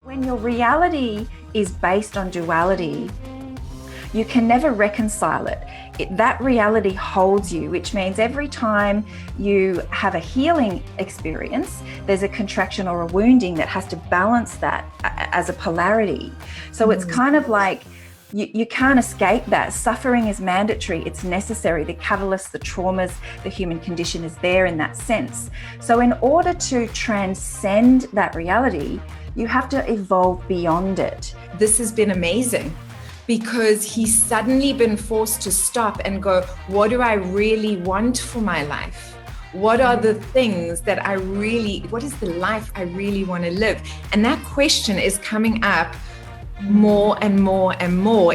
When your reality is based on duality, you can never reconcile it. That reality holds you, which means every time you have a healing experience, there's a contraction or a wounding that has to balance that as a polarity. So it's kind of like you can't escape that. Suffering is mandatory. It's necessary. The catalysts, the traumas, the human condition is there in that sense. So in order to transcend that reality, you have to evolve beyond it. This has been amazing because he's suddenly been forced to stop and go, what do I really want for my life? What are the things that what is the life I really want to live? And that question is coming up more and more and more.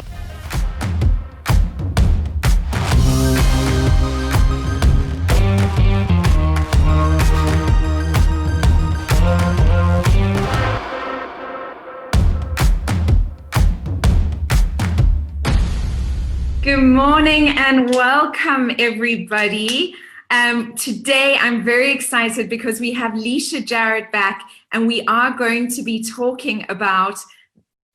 Good morning and welcome, everybody. Today I'm very excited because we have Leisha Jarrett back, and we are going to be talking about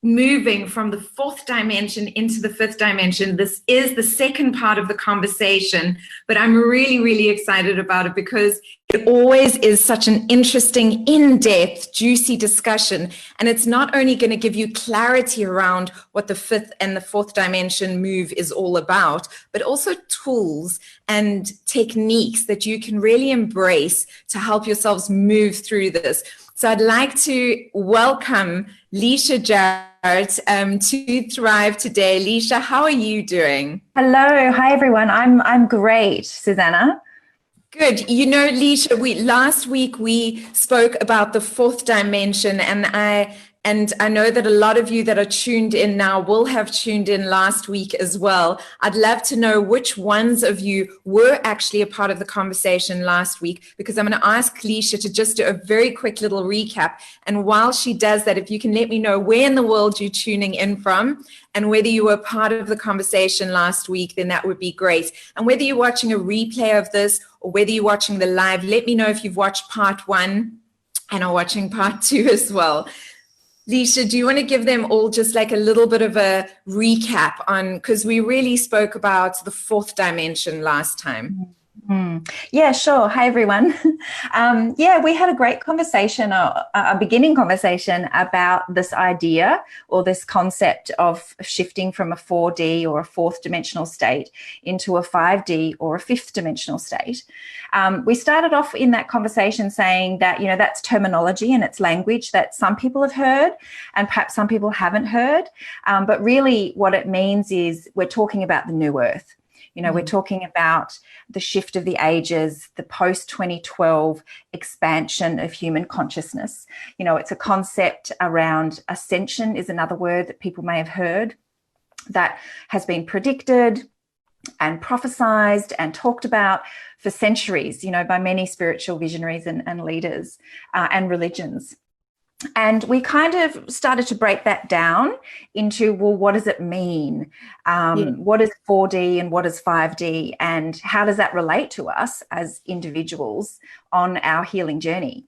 moving from the fourth dimension into the fifth dimension. This is the second part of the conversation, but I'm really, really excited about it because it always is such an interesting, in-depth, juicy discussion. And it's not only going to give you clarity around what the fifth and the fourth dimension move is all about, but also tools and techniques that you can really embrace to help yourselves move through this. So I'd like to welcome Leisha Jarrett to Thrive today. Leisha, how are you doing? Hello, hi everyone. I'm great, Susana. Good. You know, Leisha, last week we spoke about the fourth dimension, and I know that a lot of you that are tuned in now will have tuned in last week as well. I'd love to know which ones of you were actually a part of the conversation last week, because I'm going to ask Leisha to just do a very quick little recap. And while she does that, if you can let me know where in the world you're tuning in from and whether you were part of the conversation last week, then that would be great. And whether you're watching a replay of this or whether you're watching the live, let me know if you've watched part one and are watching part two as well. Leisha, do you want to give them all just like a little bit of a recap on, because we really spoke about the fourth dimension last time? Yeah, sure. Hi, everyone. We had a great conversation, a beginning conversation about this idea or this concept of shifting from a 4D or a fourth dimensional state into a 5D or a fifth dimensional state. We started off in that conversation saying that, that's terminology and it's language that some people have heard and perhaps some people haven't heard. But really what it means is we're talking about the new earth. We're talking about the shift of the ages, the post-2012 expansion of human consciousness. It's a concept around ascension is another word that people may have heard that has been predicted and prophesized and talked about for centuries, by many spiritual visionaries and leaders and religions. And we kind of started to break that down into, well, what does it mean? What is 4D and what is 5D? And how does that relate to us as individuals on our healing journey?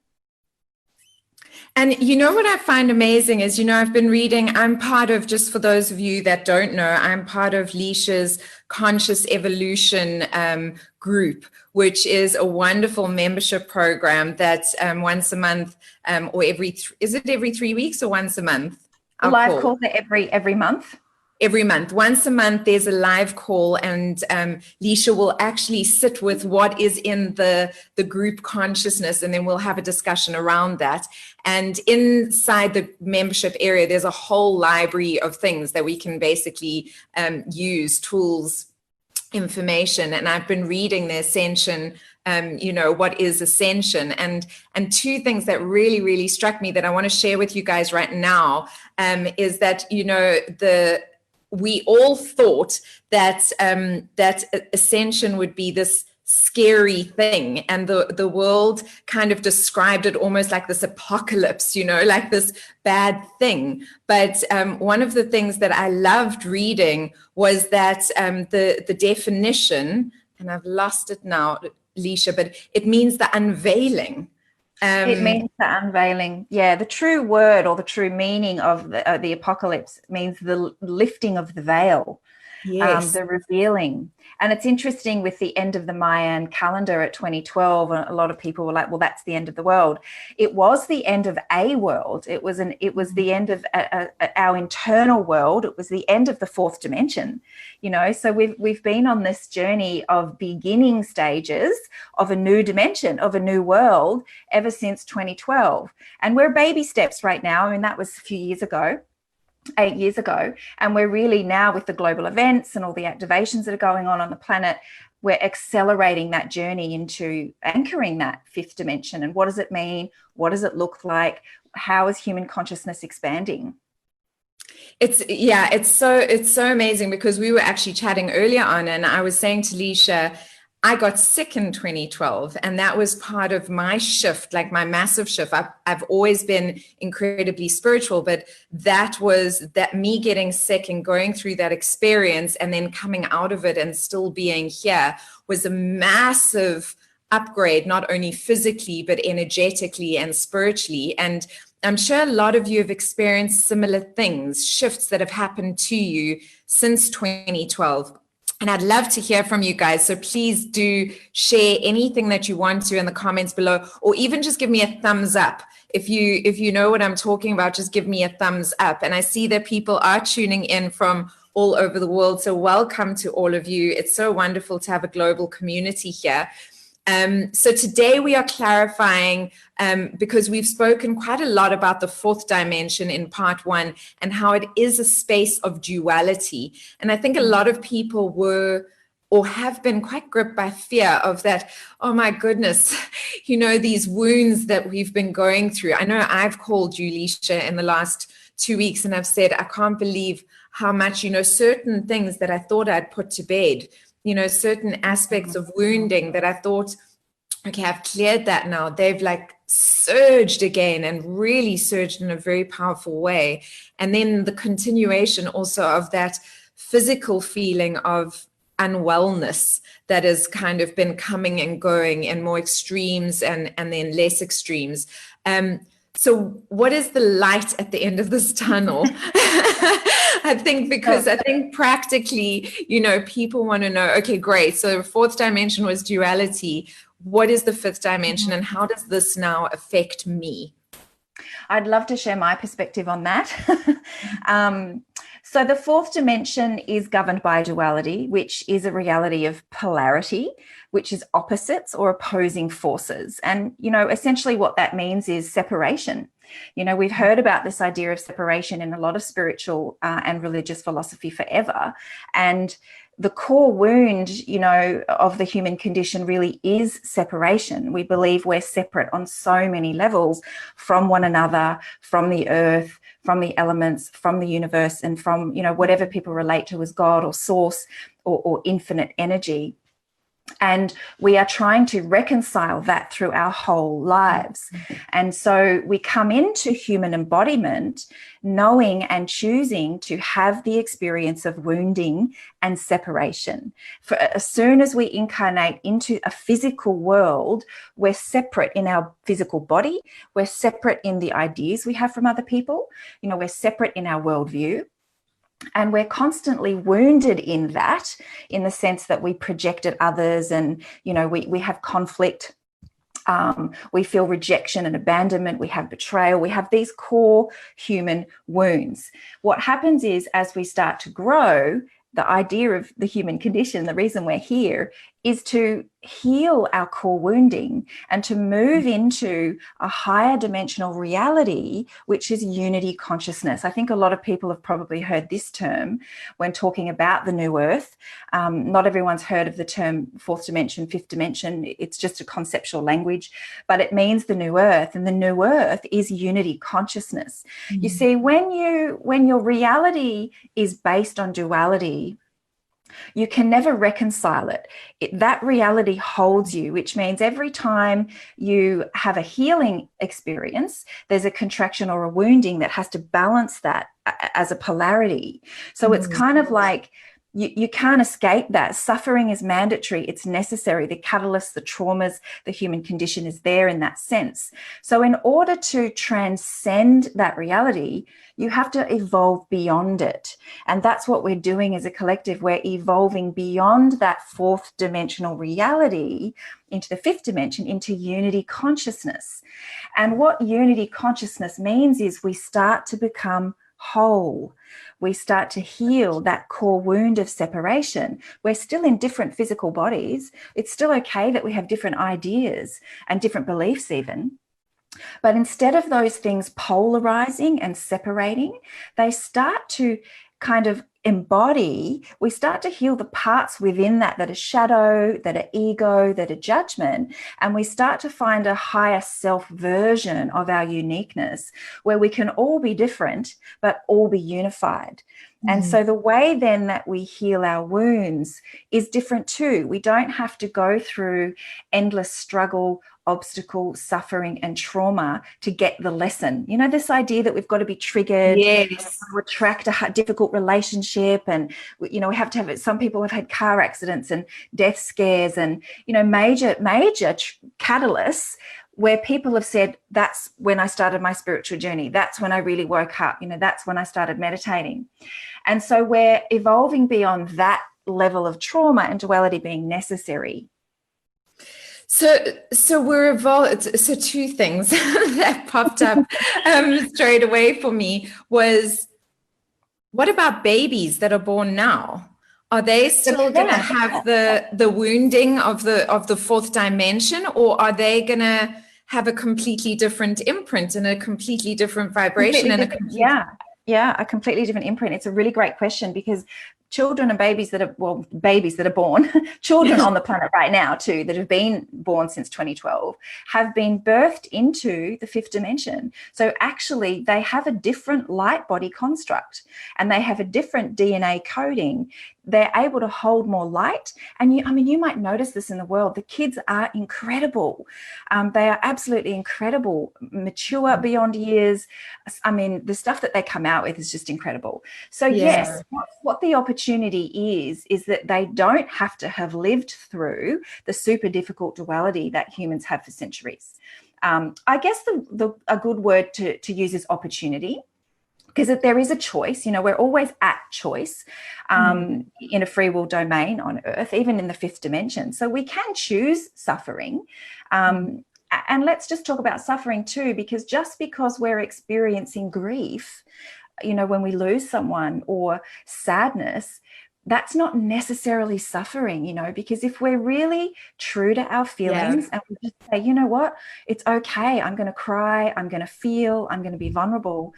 And what I find amazing is, I've been reading, I'm part of, just for those of you that don't know, I'm part of Leisha's Conscious Evolution group, which is a wonderful membership program that's once a month or is it every 3 weeks or once a month? Live calls are every month. Every month, once a month, there's a live call, and Leisha will actually sit with what is in the group consciousness, and then we'll have a discussion around that. And inside the membership area, there's a whole library of things that we can basically use, tools, information. And I've been reading the Ascension, what is Ascension, and two things that really, really struck me that I want to share with you guys right now is that, we all thought that that ascension would be this scary thing, and the world kind of described it almost like this apocalypse, like this bad thing. But one of the things that I loved reading was that the definition, and I've lost it now, Leisha, but it means the unveiling. It means the unveiling. Yeah, the true word or the true meaning of the apocalypse means the lifting of the veil. Yes. The revealing. And it's interesting with the end of the Mayan calendar at 2012, a lot of people were like, well, that's the end of the world. It was the end of a world. It was the end of our internal world. It was the end of the fourth dimension, so we've been on this journey of beginning stages of a new dimension, of a new world ever since 2012. And we're baby steps right now. I mean, that was a few years ago. 8 years ago, and we're really now, with the global events and all the activations that are going on the planet, we're accelerating that journey into anchoring that fifth dimension. And what does it mean? What does it look like? How is human consciousness expanding? It's so amazing, because we were actually chatting earlier on, and I was saying to Leisha, I got sick in 2012, and that was part of my shift, like my massive shift. I've always been incredibly spiritual, but that me getting sick and going through that experience and then coming out of it and still being here was a massive upgrade, not only physically, but energetically and spiritually. And I'm sure a lot of you have experienced similar things, shifts that have happened to you since 2012. And I'd love to hear from you guys. So please do share anything that you want to in the comments below, or even just give me a thumbs up. If you know what I'm talking about, just give me a thumbs up. And I see that people are tuning in from all over the world. So welcome to all of you. It's so wonderful to have a global community here. So today we are clarifying, because we've spoken quite a lot about the fourth dimension in part one and how it is a space of duality. And I think a lot of people were or have been quite gripped by fear of that. Oh my goodness, these wounds that we've been going through. I know I've called you, Leisha, in the last 2 weeks, and I've said, I can't believe how much, certain things that I thought I'd put to bed, certain aspects of wounding that I thought, okay, I've cleared that now. They've like surged again, and really surged in a very powerful way. And then the continuation also of that physical feeling of unwellness that has kind of been coming and going in more extremes and then less extremes. So what is the light at the end of this tunnel? I think practically, people want to know, okay, great. So the fourth dimension was duality. What is the fifth dimension, and how does this now affect me? I'd love to share my perspective on that. So the fourth dimension is governed by duality, which is a reality of polarity, which is opposites or opposing forces. And, essentially what that means is separation. We've heard about this idea of separation in a lot of spiritual and religious philosophy forever. And the core wound, of the human condition really is separation. We believe we're separate on so many levels from one another, from the earth, from the elements, from the universe, and from, whatever people relate to as God or source or infinite energy. And we are trying to reconcile that through our whole lives. And so we come into human embodiment knowing and choosing to have the experience of wounding and separation. For as soon as we incarnate into a physical world, we're separate in our physical body. We're separate in the ideas we have from other people. We're separate in our worldview. And we're constantly wounded in that, in the sense that we project at others, and, we have conflict. We feel rejection and abandonment. We have betrayal. We have these core human wounds. What happens is, as we start to grow, the idea of the human condition, the reason we're here, is to heal our core wounding and to move into a higher dimensional reality, which is unity consciousness. I think a lot of people have probably heard this term when talking about the new earth. Not everyone's heard of the term fourth dimension, fifth dimension. It's just a conceptual language, but it means the new earth, and the new earth is unity consciousness. You see, when your reality is based on duality, you can never reconcile it. That reality holds you, which means every time you have a healing experience, there's a contraction or a wounding that has to balance that as a polarity. So it's kind of like You can't escape that. Suffering is mandatory. It's necessary. The catalysts, the traumas, the human condition is there in that sense. So in order to transcend that reality, you have to evolve beyond it. And that's what we're doing as a collective. We're evolving beyond that fourth dimensional reality into the fifth dimension, into unity consciousness. And what unity consciousness means is we start to become whole. We start to heal that core wound of separation. We're still in different physical bodies. It's still okay that we have different ideas and different beliefs even. But instead of those things polarizing and separating, they start to kind of embody, we start to heal the parts within that are shadow, that are ego, that are judgment, and we start to find a higher self version of our uniqueness where we can all be different but all be unified. And so the way then that we heal our wounds is different too. We don't have to go through endless struggle, obstacle, suffering, and trauma to get the lesson. You know, this idea that we've got to be triggered, yes, retract a difficult relationship, and you know, we have to have it. Some people have had car accidents and death scares, and you know, major catalysts where people have said, that's when I started my spiritual journey. That's when I really woke up. You know, that's when I started meditating. And so we're evolving beyond that level of trauma and duality being necessary. So we're evolved. So two things that popped up straight away for me was, what about babies that are born now? Are they still going to have the wounding of the fourth dimension, or are they going to have a completely different imprint and a completely different vibration? A completely different imprint. It's a really great question, because children and babies that are born, children on the planet right now too, that have been born since 2012, have been birthed into the fifth dimension. So actually they have a different light body construct and they have a different DNA coding. They're able to hold more light. And you might notice this in the world. The kids are incredible. They are absolutely incredible, mature beyond years. I mean, the stuff that they come out with is just incredible. So yes, what the opportunity is that they don't have to have lived through the super difficult duality that humans have for centuries. I guess a good word to use is opportunity. Because there is a choice, you know, we're always at choice in a free will domain on Earth, even in the fifth dimension. So we can choose suffering. And let's just talk about suffering too, because just because we're experiencing grief, you know, when we lose someone, or sadness, that's not necessarily suffering, you know, because if we're really true to our feelings and we just say, you know what, it's okay, I'm going to cry, I'm going to feel, I'm going to be vulnerable.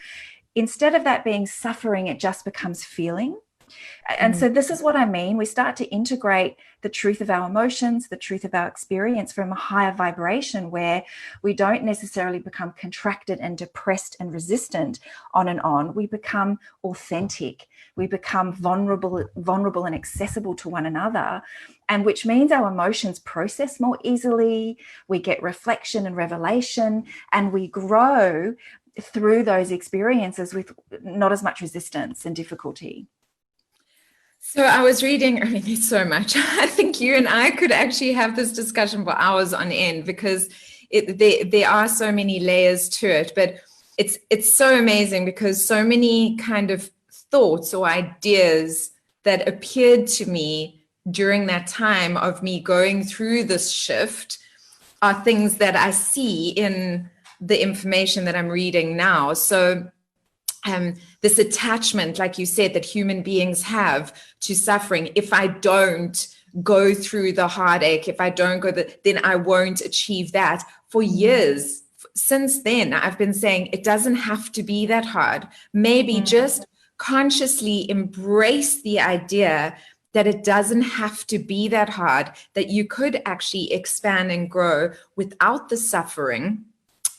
Instead of that being suffering, it just becomes feeling. And so this is what I mean. We start to integrate the truth of our emotions, the truth of our experience from a higher vibration, where we don't necessarily become contracted and depressed and resistant on and on. We become authentic. We become vulnerable and accessible to one another, and which means our emotions process more easily. We get reflection and revelation, and we grow through those experiences with not as much resistance and difficulty. So I was reading, I mean, there's so much. I think you and I could actually have this discussion for hours on end, because there are so many layers to it. But it's so amazing, because so many kind of thoughts or ideas that appeared to me during that time of me going through this shift are things that I see in the information that I'm reading now. So this attachment, like you said, that human beings have to suffering. If I don't go through the heartache, if I don't then I won't achieve that. For years since then, I've been saying it doesn't have to be that hard. Maybe just consciously embrace the idea that it doesn't have to be that hard, that you could actually expand and grow without the suffering.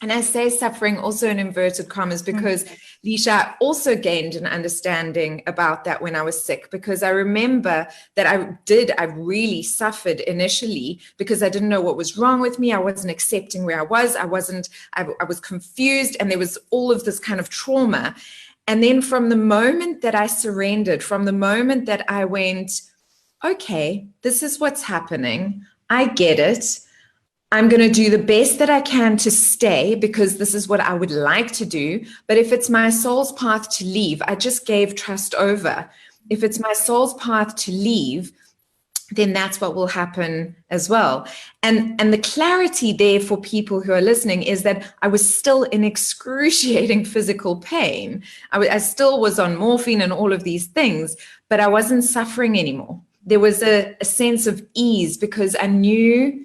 And I say suffering also in inverted commas, because Leisha also gained an understanding about that when I was sick, because I remember that I really suffered initially because I didn't know what was wrong with me. I wasn't accepting where I was. I was confused, and there was all of this kind of trauma. And then from the moment that I surrendered, from the moment that I went, okay, this is what's happening. I get it. I'm going to do the best that I can to stay because this is what I would like to do. But if it's my soul's path to leave, I just gave trust over. If it's my soul's path to leave, then that's what will happen as well. And the clarity there for people who are listening is that I was still in excruciating physical pain. I still was on morphine and all of these things, but I wasn't suffering anymore. There was a sense of ease because I knew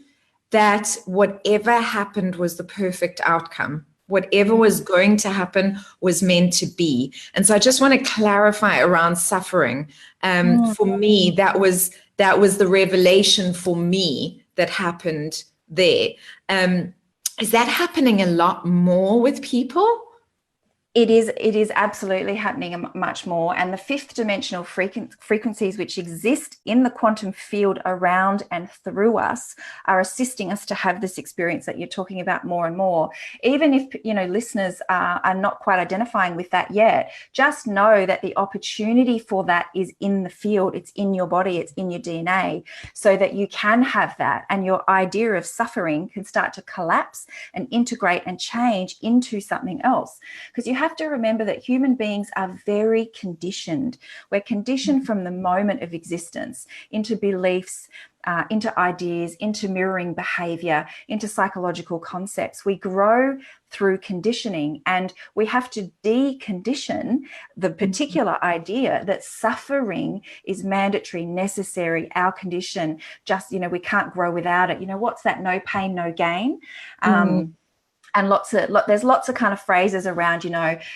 that whatever happened was the perfect outcome. Whatever was going to happen was meant to be. And so I just want to clarify around suffering. For me, that was the revelation for me that happened there. Is that happening a lot more with people? It is absolutely happening much more. And the fifth dimensional frequencies which exist in the quantum field around and through us are assisting us to have this experience that you're talking about more and more. Even if, listeners are not quite identifying with that yet, just know that the opportunity for that is in the field. It's in your body. It's in your DNA, so that you can have that. And your idea of suffering can start to collapse and integrate and change into something else. Because you have to remember that human beings are very conditioned. We're conditioned from the moment of existence into beliefs, into ideas, into mirroring behavior, into psychological concepts. We grow through conditioning, and we have to decondition the particular idea that suffering is mandatory, necessary, our condition. Just, we can't grow without it. What's that? No pain, no gain. And there's lots of kind of phrases around,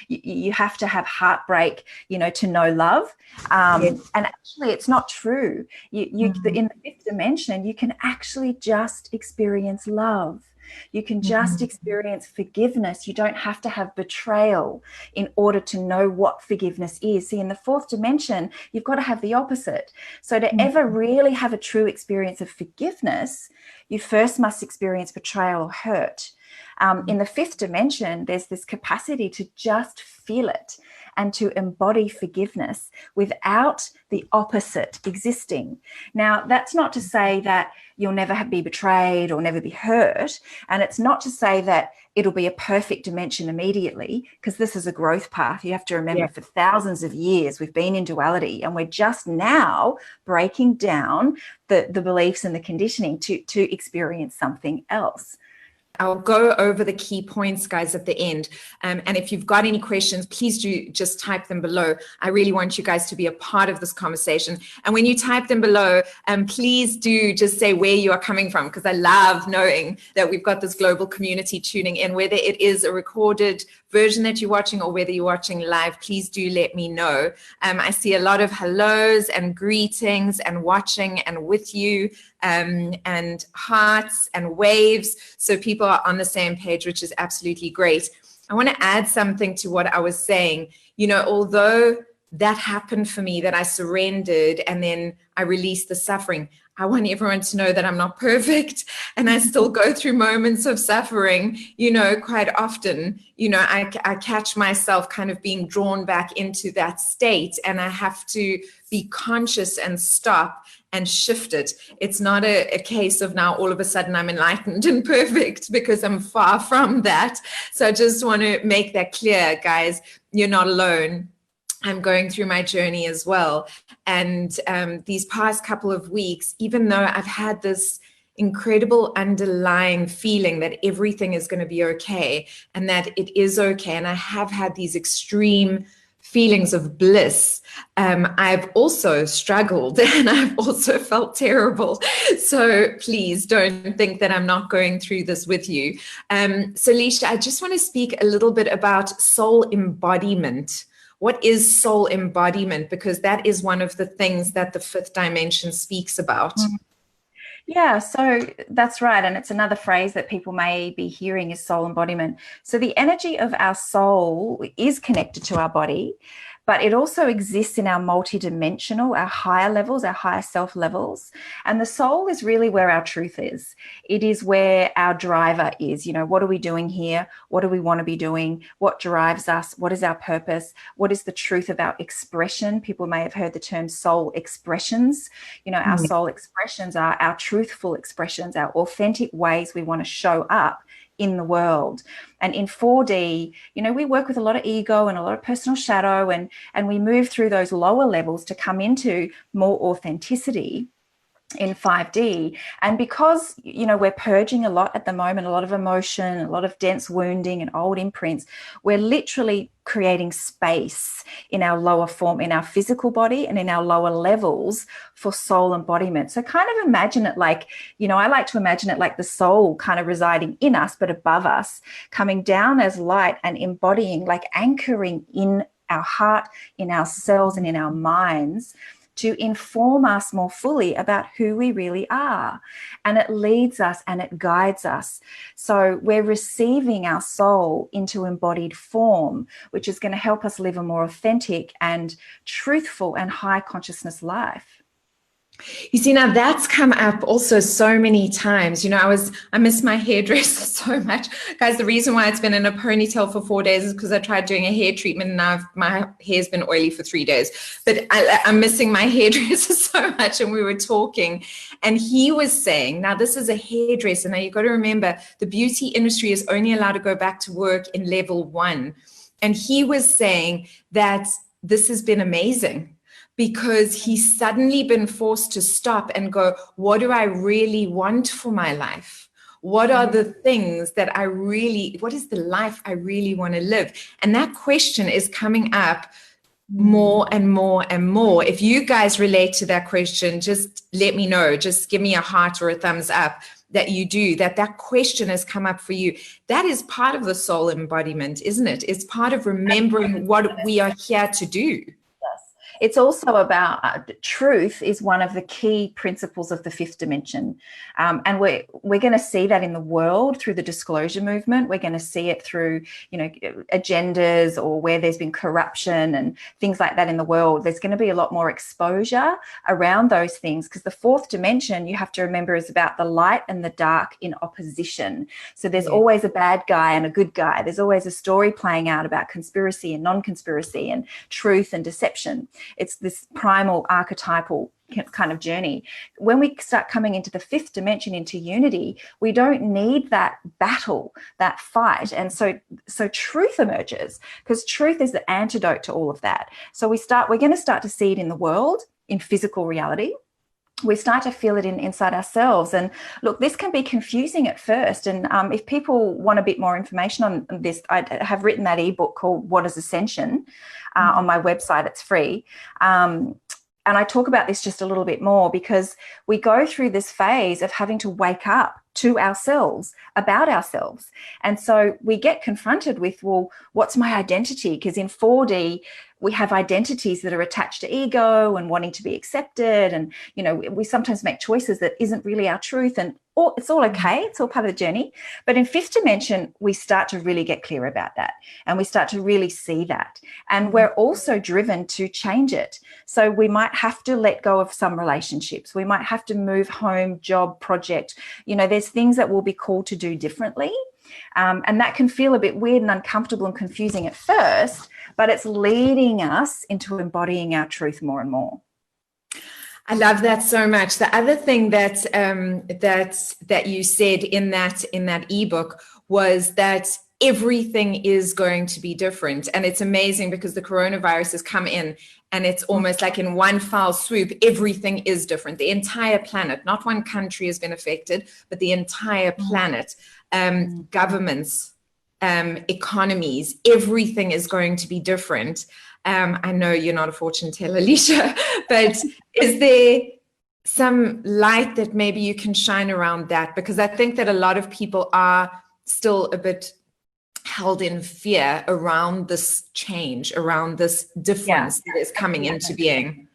you have to have heartbreak, to know love. And actually it's not true. In the fifth dimension, you can actually just experience love. You can just experience forgiveness. You don't have to have betrayal in order to know what forgiveness is. See, in the fourth dimension, you've got to have the opposite. So to ever really have a true experience of forgiveness, you first must experience betrayal or hurt. In the fifth dimension, there's this capacity to just feel it and to embody forgiveness without the opposite existing. Now, that's not to say that you'll never be betrayed or never be hurt. And it's not to say that it'll be a perfect dimension immediately, because this is a growth path. You have to remember, for thousands of years, we've been in duality, and we're just now breaking down the beliefs and the conditioning to experience something else. I'll go over the key points, guys, at the end. And if you've got any questions, please do just type them below. I really want you guys to be a part of this conversation. And when you type them below, please do just say where you are coming from, because I love knowing that we've got this global community tuning in, whether it is a recorded version that you're watching or whether you're watching live. Please do let me know. I see a lot of hellos and greetings and watching and with you, and hearts and waves. So people are on the same page, which is absolutely great. I want to add something to what I was saying. Although that happened for me, that I surrendered and then I released the suffering, I want everyone to know that I'm not perfect, and I still go through moments of suffering, quite often. I catch myself kind of being drawn back into that state, and I have to be conscious and stop and shift it. It's not a case of now all of a sudden I'm enlightened and perfect, because I'm far from that. So I just want to make that clear, guys. You're not alone. I'm going through my journey as well. And these past couple of weeks, even though I've had this incredible underlying feeling that everything is going to be okay and that it is okay, and I have had these extreme feelings of bliss, I've also struggled and I've also felt terrible. So please don't think that I'm not going through this with you. So Leisha, I just want to speak a little bit about soul embodiment. What is soul embodiment? Because that is one of the things that the fifth dimension speaks about. Yeah, so that's right. And it's another phrase that people may be hearing is soul embodiment. So the energy of our soul is connected to our body, but it also exists in our multidimensional, our higher levels, our higher self levels. And the soul is really where our truth is. It is where our driver is. You know, what are we doing here? What do we want to be doing? What drives us? What is our purpose? What is the truth of our expression? People may have heard the term soul expressions. You know, our soul expressions are our truthful expressions, our authentic ways we want to show up in the world. And in 4D, you know, we work with a lot of ego and a lot of personal shadow, and we move through those lower levels to come into more authenticity in 5D. And because, you know, we're purging a lot at the moment, a lot of emotion, a lot of dense wounding and old imprints, we're literally creating space in our lower form, in our physical body and in our lower levels for soul embodiment. So kind of imagine it like, you know, I like to imagine it like the soul kind of residing in us, but above us, coming down as light and embodying, like anchoring in our heart, in our cells and in our minds, to inform us more fully about who we really are. And it leads us and it guides us. So we're receiving our soul into embodied form, which is going to help us live a more authentic and truthful and high consciousness life. You see, now that's come up also so many times. You know, I miss my hairdresser so much. Guys, the reason why it's been in a ponytail for 4 days is because I tried doing a hair treatment and now my hair's been oily for 3 days. But I'm missing my hairdresser so much. And we were talking and he was saying, now this is a hairdresser. Now you've got to remember the beauty industry is only allowed to go back to work in level 1. And he was saying that this has been amazing, because he's suddenly been forced to stop and go, what do I really want for my life? What are the things that what is the life I really want to live? And that question is coming up more and more and more. If you guys relate to that question, just let me know. Just give me a heart or a thumbs up that you do, that question has come up for you. That is part of the soul embodiment, isn't it? It's part of remembering what we are here to do. It's also about truth is one of the key principles of the fifth dimension. And we're going to see that in the world through the disclosure movement. We're going to see it through, you know, agendas or where there's been corruption and things like that in the world. There's going to be a lot more exposure around those things, because the fourth dimension, you have to remember, is about the light and the dark in opposition. So there's always a bad guy and a good guy. There's always a story playing out about conspiracy and non-conspiracy and truth and deception. It's this primal archetypal kind of journey. When we start coming into the fifth dimension, into unity, we don't need that battle, that fight. And so truth emerges, because truth is the antidote to all of that. So we're going to start to see it in the world, in physical reality. We start to feel it inside ourselves. And look, this can be confusing at first. And if people want a bit more information on this, I have written that ebook called What is Ascension on my website. It's free. And I talk about this just a little bit more, because we go through this phase of having to wake up to ourselves, about ourselves. And so we get confronted with, well, what's my identity? Because in 4D, we have identities that are attached to ego and wanting to be accepted. And, you know, we sometimes make choices that isn't really our truth, and it's all okay. It's all part of the journey. But in fifth dimension, we start to really get clear about that, and we start to really see that. And we're also driven to change it. So we might have to let go of some relationships. We might have to move home, job, project. You know, there's things that we'll be called to do differently. And that can feel a bit weird and uncomfortable and confusing at first, but it's leading us into embodying our truth more and more. I love that so much. The other thing that that you said in that ebook was that everything is going to be different. And it's amazing, because the coronavirus has come in and it's almost like in one foul swoop, everything is different. The entire planet, not one country has been affected, but the entire planet, governments, economies, everything is going to be different. I know you're not a fortune teller, Leisha, but is there some light that maybe you can shine around that? Because I think that a lot of people are still a bit held in fear around this change, around this difference that is coming into being.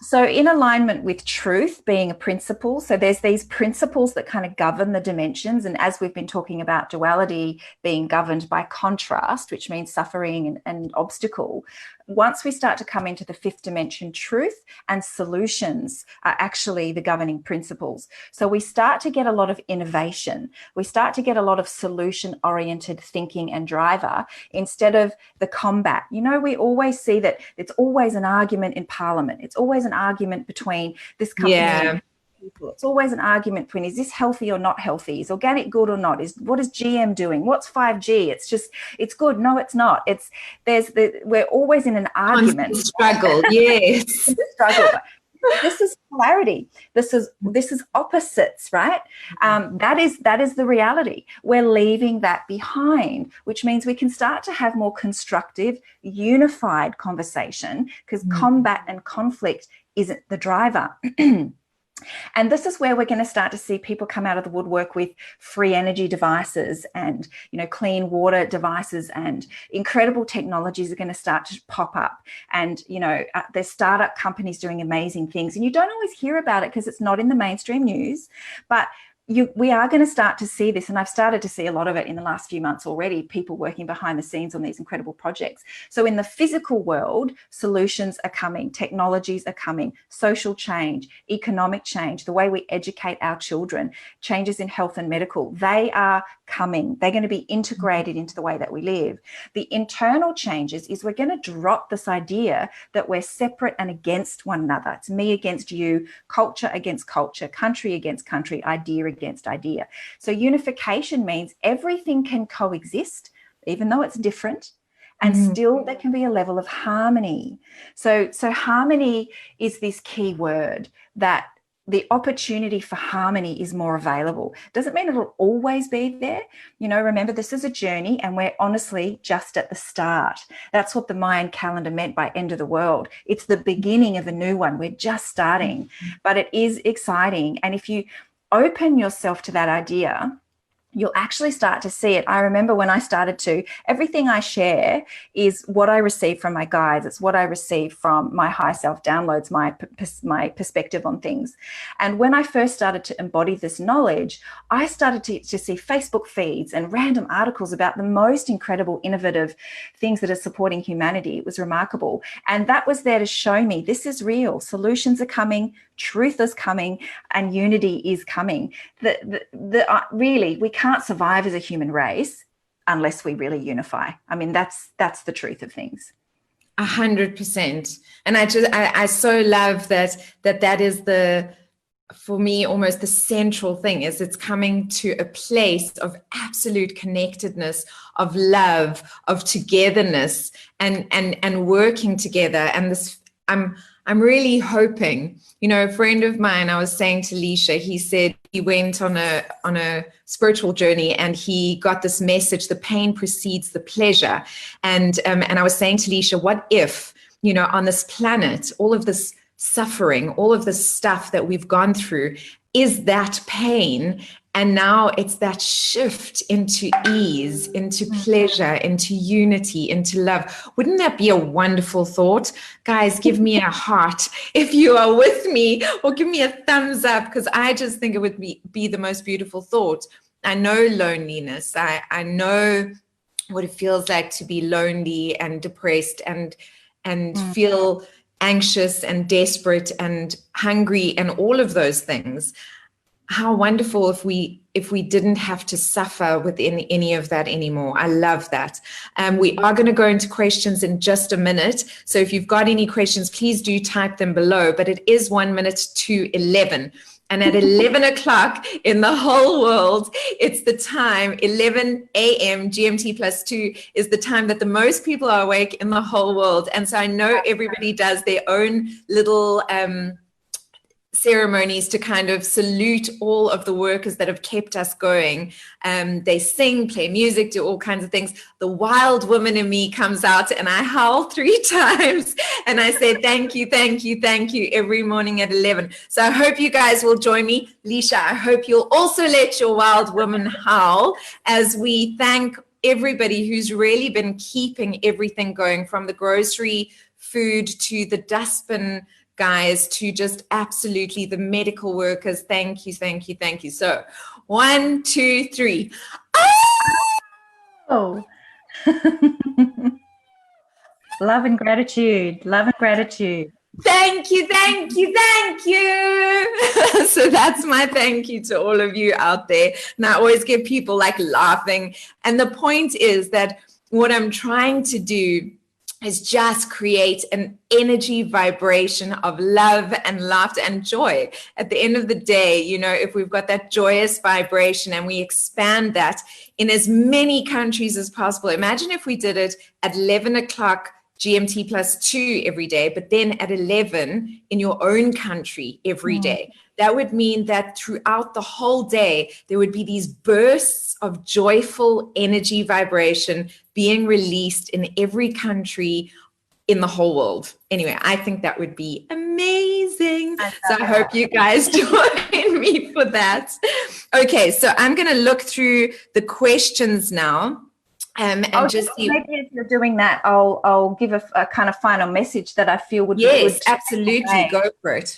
So in alignment with truth being a principle, so there's these principles that kind of govern the dimensions. And as we've been talking about duality being governed by contrast, which means suffering and obstacle, once we start to come into the fifth dimension, truth and solutions are actually the governing principles. So we start to get a lot of innovation. We start to get a lot of solution-oriented thinking and driver instead of the combat. You know, we always see that it's always an argument in Parliament. It's always an argument between this company and people. It's always an argument between, is this healthy or not healthy? Is organic good or not? What is GM doing? What's 5G? It's good. No, it's not. We're always in an argument. Struggle, yes. Struggle. This is polarity. This is opposites, right? That is the reality. We're leaving that behind, which means we can start to have more constructive, unified conversation, because combat and conflict isn't the driver. And this is where we're going to start to see people come out of the woodwork with free energy devices and, you know, clean water devices, and incredible technologies are going to start to pop up. And, you know, there's startup companies doing amazing things, and you don't always hear about it because it's not in the mainstream news, but we are going to start to see this, and I've started to see a lot of it in the last few months already, people working behind the scenes on these incredible projects. So in the physical world, solutions are coming, technologies are coming, social change, economic change, the way we educate our children, changes in health and medical, they are coming. They're going to be integrated into the way that we live. The internal changes is we're going to drop this idea that we're separate and against one another. It's me against you, culture against culture, country against country, idea against idea. So unification means everything can coexist, even though it's different, and still there can be a level of harmony. So harmony is this key word, that the opportunity for harmony is more available. Doesn't mean it'll always be there. You know, remember, this is a journey, and we're honestly just at the start. That's what the Mayan calendar meant by end of the world. It's the beginning of a new one. We're just starting, but it is exciting. And if you open yourself to that idea, you'll actually start to see it. I remember when I started to, everything I share is what I receive from my guides. It's what I receive from my high self downloads, my perspective on things. And when I first started to embody this knowledge, I started to see Facebook feeds and random articles about the most incredible, innovative things that are supporting humanity. It was remarkable. And that was there to show me this is real. Solutions are coming, truth is coming, and unity is coming. Really, we can't survive as a human race unless we really unify. I mean, that's the truth of things. 100%. And I so love that is for me, almost the central thing, is it's coming to a place of absolute connectedness, of love, of togetherness, and working together. And this, I'm really hoping, you know, a friend of mine, I was saying to Leisha, he said he went on a spiritual journey, and he got this message: the pain precedes the pleasure. And I was saying to Leisha, what if, you know, on this planet, all of this suffering, all of this stuff that we've gone through is that pain, and now it's that shift into ease, into pleasure, into unity, into love. Wouldn't that be a wonderful thought? Guys, give me a heart if you are with me, or give me a thumbs up, because I just think it would be the most beautiful thought. I know loneliness. I know what it feels like to be lonely and depressed and feel anxious and desperate and hungry and all of those things. How wonderful if we didn't have to suffer within any of that anymore. I love that. We are going to go into questions in just a minute. So if you've got any questions, please do type them below. But it is 1 minute to 11. And at 11 o'clock in the whole world, it's the time, 11 a.m. GMT +2 is the time that the most people are awake in the whole world. And so I know everybody does their own little ceremonies to kind of salute all of the workers that have kept us going. They sing, play music, do all kinds of things. The wild woman in me comes out, and I howl 3 times, and I say thank you, thank you, thank you every morning at 11. So I hope you guys will join me. Leisha, I hope you'll also let your wild woman howl as we thank everybody who's really been keeping everything going, from the grocery food to the dustbin guys to just absolutely the medical workers. Thank you, thank you, thank you. So 1, 2, 3. Oh! Love and gratitude. Love and gratitude. Thank you, thank you, thank you. So that's my thank you to all of you out there. And I always get people like laughing. And the point is that what I'm trying to do is just create an energy vibration of love and laughter and joy. At the end of the day, you know, if we've got that joyous vibration and we expand that in as many countries as possible, imagine if we did it at 11 o'clock GMT +2 every day, but then at 11 in your own country every day. That would mean that throughout the whole day, there would be these bursts of joyful energy vibration being released in every country in the whole world. Anyway, I think that would be amazing. So I hope you guys join me for that. Okay, so I'm going to look through the questions now. And just maybe if you're doing that, I'll give a kind of final message that I feel would be good. Yes, absolutely. Go for it.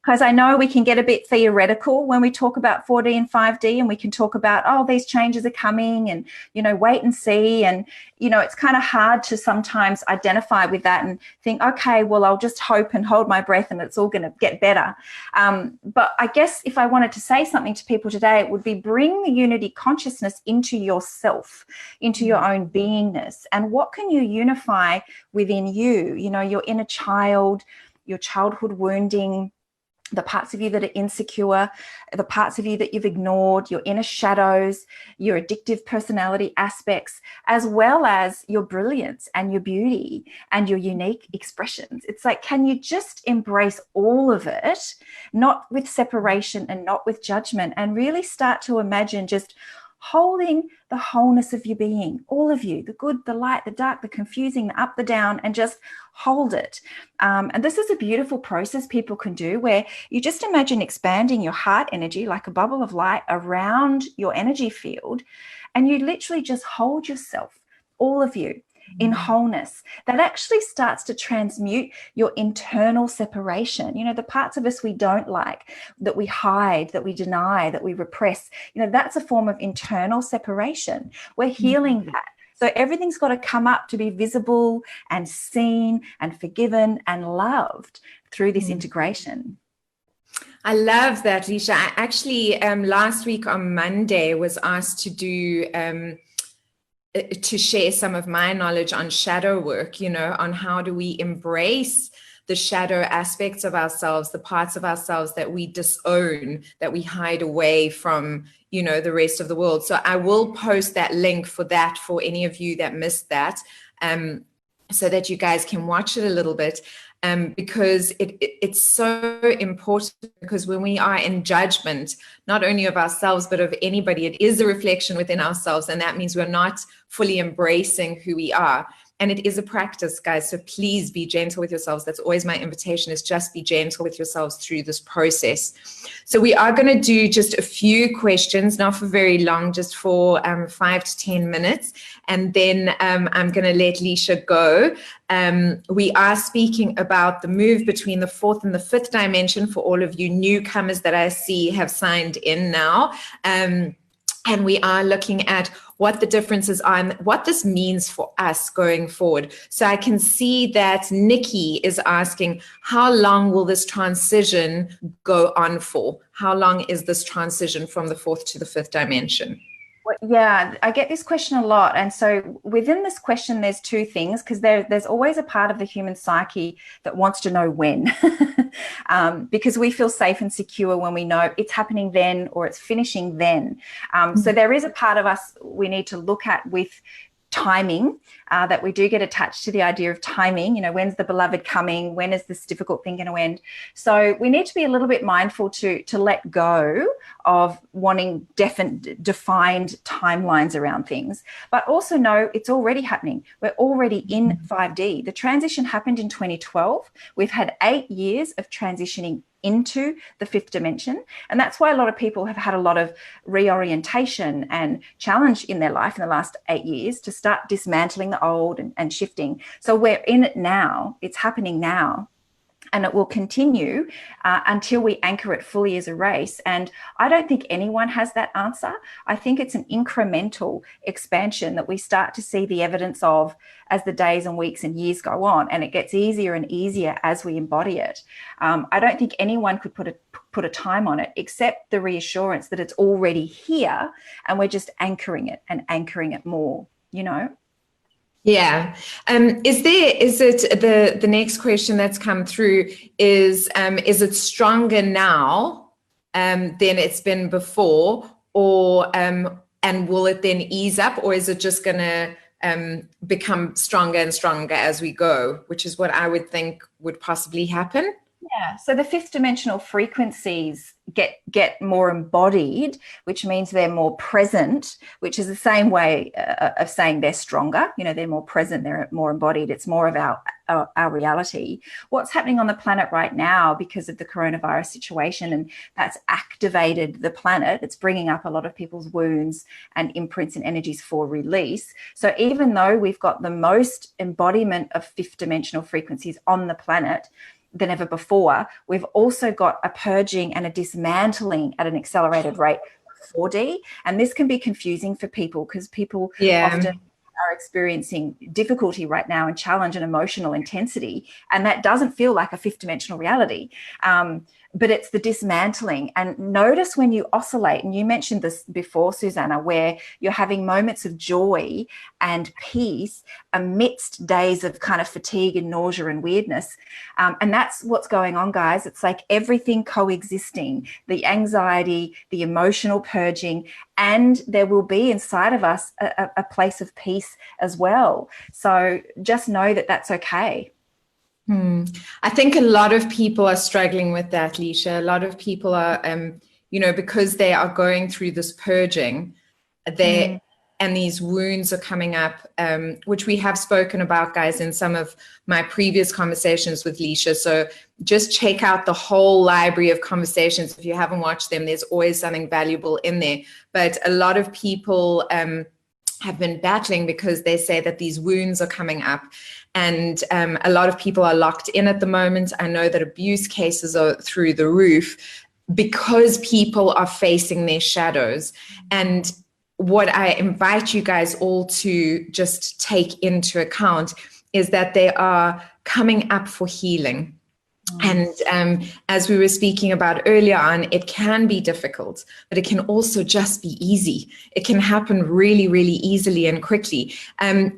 Because I know we can get a bit theoretical when we talk about 4D and 5D, and we can talk about, oh, these changes are coming and, you know, wait and see. And, you know, it's kind of hard to sometimes identify with that and think, okay, well, I'll just hope and hold my breath and it's all going to get better. But I guess if I wanted to say something to people today, it would be bring the unity consciousness into yourself, into your own beingness. And what can you unify within you? You know, your inner child, your childhood wounding, the parts of you that are insecure, the parts of you that you've ignored, your inner shadows, your addictive personality aspects, as well as your brilliance and your beauty and your unique expressions. It's like, can you just embrace all of it, not with separation and not with judgment, and really start to imagine just holding the wholeness of your being, all of you, the good, the light, the dark, the confusing, the up, the down, and just hold it. And this is a beautiful process people can do where you just imagine expanding your heart energy like a bubble of light around your energy field, and you literally just hold yourself, all of you, in wholeness. That actually starts to transmute your internal separation. You know, the parts of us we don't like, that we hide, that we deny, that we repress, you know, that's a form of internal separation. We're healing that. So everything's got to come up to be visible and seen and forgiven and loved through this integration. I love that, Leisha. I actually, last week on Monday was asked to do to share some of my knowledge on shadow work, you know, on how do we embrace the shadow aspects of ourselves, the parts of ourselves that we disown, that we hide away from, you know, the rest of the world. So I will post that link for that for any of you that missed that, so that you guys can watch it a little bit. Because it's so important, because when we are in judgment, not only of ourselves, but of anybody, it is a reflection within ourselves. And that means we're not fully embracing who we are. And it is a practice, guys. So please be gentle with yourselves. That's always my invitation, is just be gentle with yourselves through this process. So we are going to do just a few questions, not for very long, just for 5 to 10 minutes. And then I'm going to let Leisha go. We are speaking about the move between the 4th and the 5th dimension for all of you newcomers that I see have signed in now. And we are looking at what the differences are and what this means for us going forward. So I can see that Nikki is asking, how long will this transition go on for? How long is this transition from the 4th to the 5th dimension? Yeah, I get this question a lot. And so within this question, there's two things, because there's always a part of the human psyche that wants to know when, because we feel safe and secure when we know it's happening then or it's finishing then. So there is a part of us we need to look at with timing, that we do get attached to the idea of timing. You know, when's the beloved coming? When is this difficult thing going to end? So we need to be a little bit mindful to let go of wanting defined timelines around things, but also know it's already happening. We're already in 5D. The transition happened in 2012. We've had 8 years of transitioning into the 5th dimension. And that's why a lot of people have had a lot of reorientation and challenge in their life in the last 8 years to start dismantling the old and shifting. So we're in it now. It's happening now. and it will continue until we anchor it fully as a race. And I don't think anyone has that answer. I think it's an incremental expansion that we start to see the evidence of as the days and weeks and years go on, and it gets easier and easier as we embody it. I don't think anyone could put a time on it, except the reassurance that it's already here and we're just anchoring it more, you know? Yeah. Is it the next question that's come through is it stronger now than it's been before, or and will it then ease up, or is it just going to become stronger and stronger as we go, which is what I would think would possibly happen? Yeah, so the fifth dimensional frequencies get more embodied, which means they're more present, which is the same way of saying they're stronger. You know, they're more present, they're more embodied. It's more of our reality. What's happening on the planet right now because of the coronavirus situation, and that's activated the planet. It's bringing up a lot of people's wounds and imprints and energies for release. So even though we've got the most embodiment of fifth dimensional frequencies on the planet than ever before, we've also got a purging and a dismantling at an accelerated rate of 4D. And this can be confusing for people because people often are experiencing difficulty right now and challenge and emotional intensity. And that doesn't feel like a fifth dimensional reality. But it's the dismantling. And notice when you oscillate, and you mentioned this before, Susana, where you're having moments of joy and peace amidst days of kind of fatigue and nausea and weirdness. And that's what's going on, guys. It's like everything coexisting, the anxiety, the emotional purging, and there will be inside of us a place of peace as well. So just know that that's okay. I think a lot of people are struggling with that, Leisha. A lot of people are, because they are going through this purging, and these wounds are coming up, which we have spoken about, guys, in some of my previous conversations with Leisha. So just check out the whole library of conversations. If you haven't watched them, there's always something valuable in there. But a lot of people have been battling because they say that these wounds are coming up. And a lot of people are locked in at the moment. I know that abuse cases are through the roof because people are facing their shadows. And what I invite you guys all to just take into account is that they are coming up for healing. And as we were speaking about earlier on, it can be difficult, but it can also just be easy. It can happen really, really easily and quickly.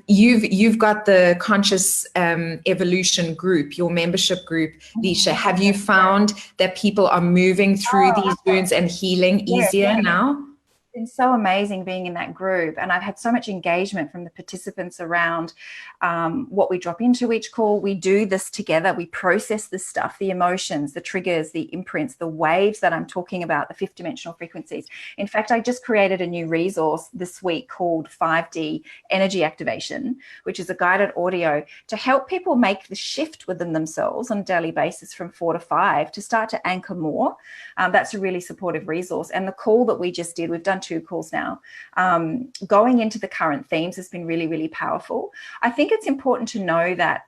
You've got the Conscious Evolution group, your membership group, Leisha. Have you found that people are moving through these wounds and healing easier now? It's been so amazing being in that group, and I've had so much engagement from the participants around what we drop into each call. We do this together. We process this stuff, the emotions, the triggers, the imprints, the waves that I'm talking about, the fifth dimensional frequencies. In fact, I just created a new resource this week called 5D Energy Activation, which is a guided audio to help people make the shift within themselves on a daily basis from 4 to 5 to start to anchor more. That's a really supportive resource. And the call that we just did, we've done 2 calls now, going into the current themes has been really, really powerful. I think it's important to know that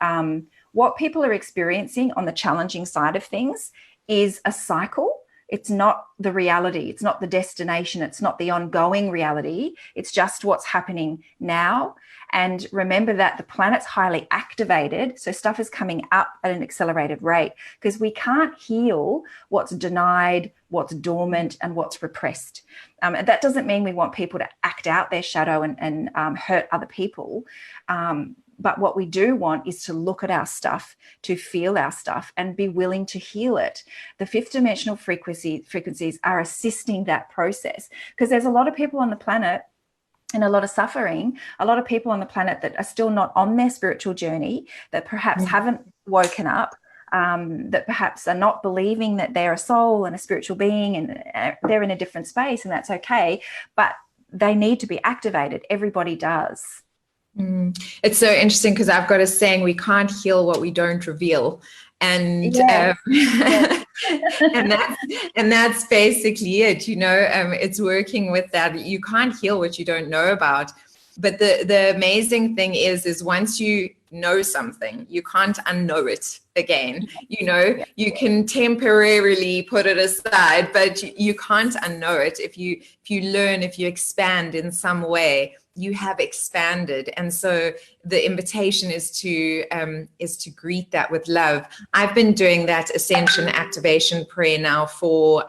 what people are experiencing on the challenging side of things is a cycle. It's not the reality. It's not the destination. It's not the ongoing reality. It's just what's happening now. And remember that the planet's highly activated, so stuff is coming up at an accelerated rate because we can't heal what's denied, what's dormant, and what's repressed. And that doesn't mean we want people to act out their shadow and hurt other people. But what we do want is to look at our stuff, to feel our stuff, and be willing to heal it. The fifth dimensional frequencies are assisting that process because there's a lot of people on the planet and a lot of suffering, a lot of people on the planet that are still not on their spiritual journey, that perhaps haven't woken up, that perhaps are not believing that they're a soul and a spiritual being, and they're in a different space, and that's okay. But they need to be activated. Everybody does. It's so interesting because I've got a saying, we can't heal what we don't reveal. And and that's basically it, it's working with that. You can't heal what you don't know about. But the amazing thing is once you know something, you can't unknow it again. You know, you can temporarily put it aside, but you can't unknow it. If you learn, if you expand in some way, you have expanded. And so the invitation is to greet that with love. I've been doing that ascension activation prayer now for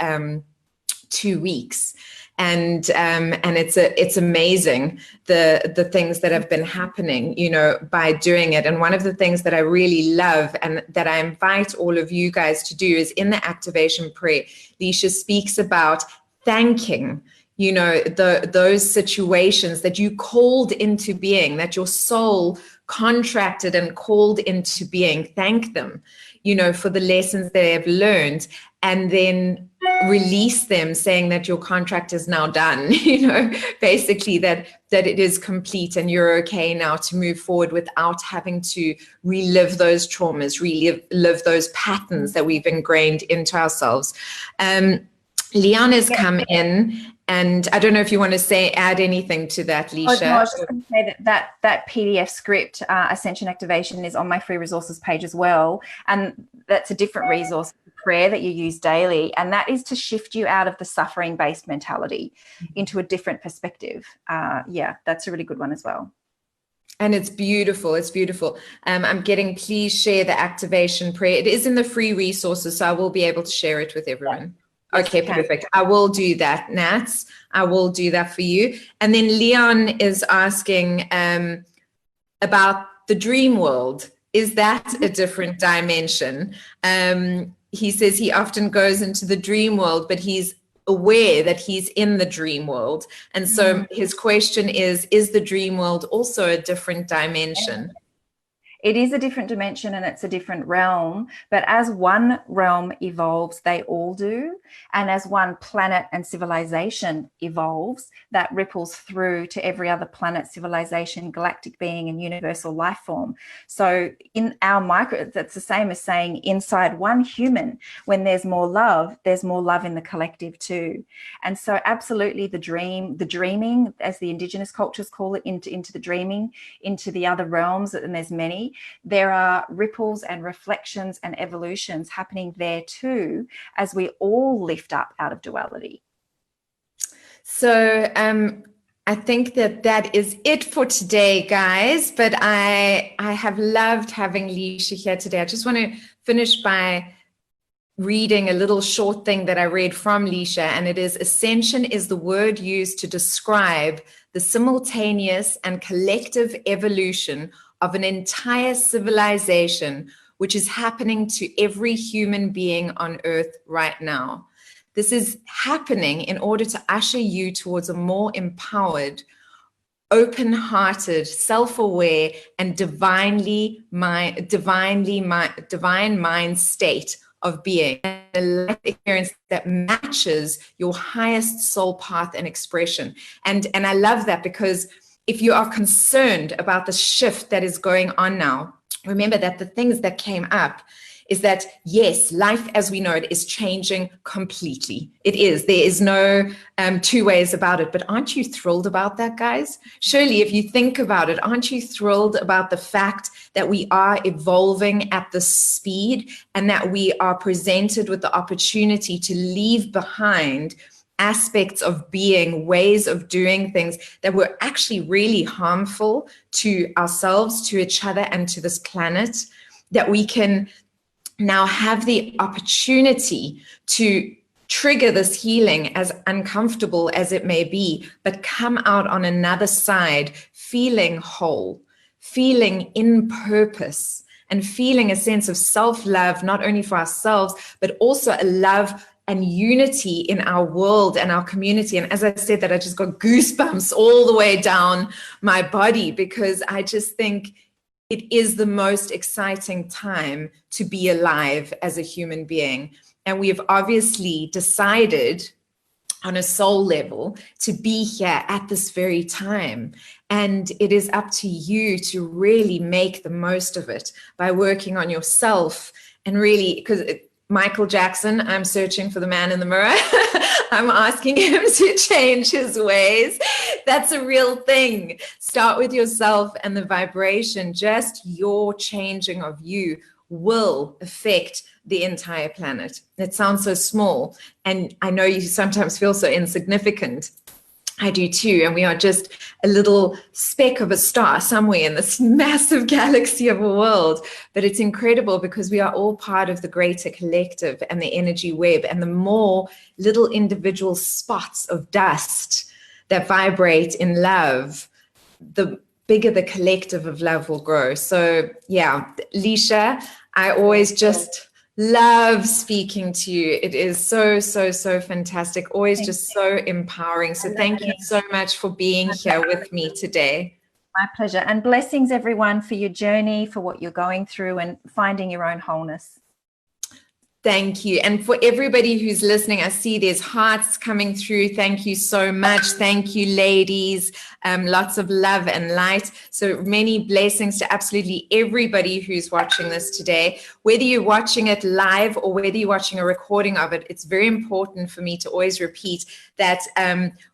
2 weeks. And it's amazing the things that have been happening, you know, by doing it. And one of the things that I really love and that I invite all of you guys to do is in the activation prayer, Leisha speaks about thanking, you know, those situations that you called into being, that your soul contracted and called into being. Thank them, you know, for the lessons they have learned, and then release them, saying that your contract is now done, you know, basically that it is complete and you're okay now to move forward without having to relive those traumas, relive those patterns that we've ingrained into ourselves. Leon has come in, and I don't know if you want to add anything to that, Leisha. Oh, no, I was just going to say that PDF script, Ascension Activation, is on my free resources page as well. And that's a different resource, prayer that you use daily. And that is to shift you out of the suffering-based mentality into a different perspective. Yeah, that's a really good one as well. And it's beautiful. It's beautiful. I'm getting, please share the activation prayer. It is in the free resources, so I will be able to share it with everyone. Yeah. Okay, perfect. I will do that, Nats. I will do that for you. And then Leon is asking about the dream world. Is that a different dimension? He says he often goes into the dream world, but he's aware that he's in the dream world. And so his question is the dream world also a different dimension? It is a different dimension and it's a different realm, but as one realm evolves, they all do. And as one planet and civilization evolves, that ripples through to every other planet, civilization, galactic being, and universal life form. So in our micro, that's the same as saying inside one human, when there's more love in the collective too. And so absolutely the dreaming, as the indigenous cultures call it, into the dreaming, into the other realms, and there's many. There are ripples and reflections and evolutions happening there too, as we all lift up out of duality. So I think that is it for today, guys. But I have loved having Leisha here today. I just want to finish by reading a little short thing that I read from Leisha, and it is: ascension is the word used to describe the simultaneous and collective evolution of an entire civilization, which is happening to every human being on Earth right now. This is happening in order to usher you towards a more empowered, open-hearted, self-aware, and divine mind state of being, a life experience that matches your highest soul path and expression. And I love that, because if you are concerned about the shift that is going on now, remember that the things that came up is that, yes, life as we know it is changing completely. It is. There is no two ways about it. But aren't you thrilled about that, guys? Surely, if you think about it, aren't you thrilled about the fact that we are evolving at the speed, and that we are presented with the opportunity to leave behind aspects of being, ways of doing things that were actually really harmful to ourselves, to each other, and to this planet, that we can now have the opportunity to trigger this healing, as uncomfortable as it may be, but come out on another side feeling whole, feeling in purpose, and feeling a sense of self-love, not only for ourselves, but also a love and unity in our world and our community. And as I said that, I just got goosebumps all the way down my body, because I just think it is the most exciting time to be alive as a human being. And we have obviously decided on a soul level to be here at this very time. And it is up to you to really make the most of it by working on yourself, and really, because Michael Jackson, I'm searching for the man in the mirror. I'm asking him to change his ways. That's a real thing. Start with yourself and the vibration. Just your changing of you will affect the entire planet. It sounds so small, and I know you sometimes feel so insignificant. I do too, and we are just a little speck of a star somewhere in this massive galaxy of a world. But it's incredible because we are all part of the greater collective and the energy web, and the more little individual spots of dust that vibrate in love, the bigger the collective of love will grow. So yeah, Leisha, I always just love speaking to you. It is so fantastic. Always just so empowering. So thank you so much for being here with me today. My pleasure. And blessings, everyone, for your journey, for what you're going through and finding your own wholeness. Thank you. And for everybody who's listening, I see there's hearts coming through. Thank you so much. Thank you, ladies. Lots of love and light. So many blessings to absolutely everybody who's watching this today. Whether you're watching it live or whether you're watching a recording of it, it's very important for me to always repeat that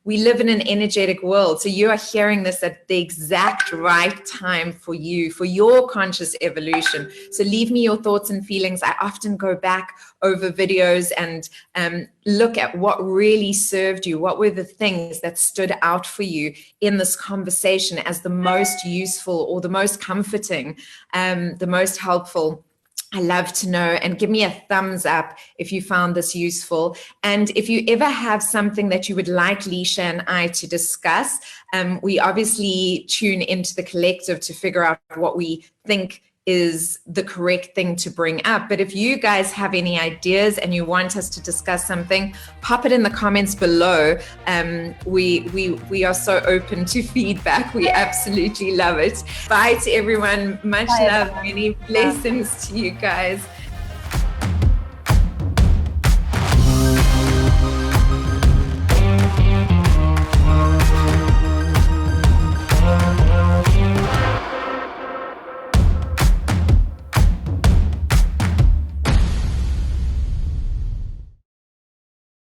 we live in an energetic world. So you are hearing this at the exact right time for you, for your conscious evolution. So leave me your thoughts and feelings. I often go back over videos and look at what really served you. What were the things that stood out for you in this conversation as the most useful or the most comforting, the most helpful? I love to know, and give me a thumbs up if you found this useful. And if you ever have something that you would like Leisha and I to discuss, we obviously tune into the collective to figure out what we think is the correct thing to bring up. But if you guys have any ideas and you want us to discuss something, pop it in the comments below. We are so open to feedback. We absolutely love it. Bye to everyone. Much love. Many blessings to you guys.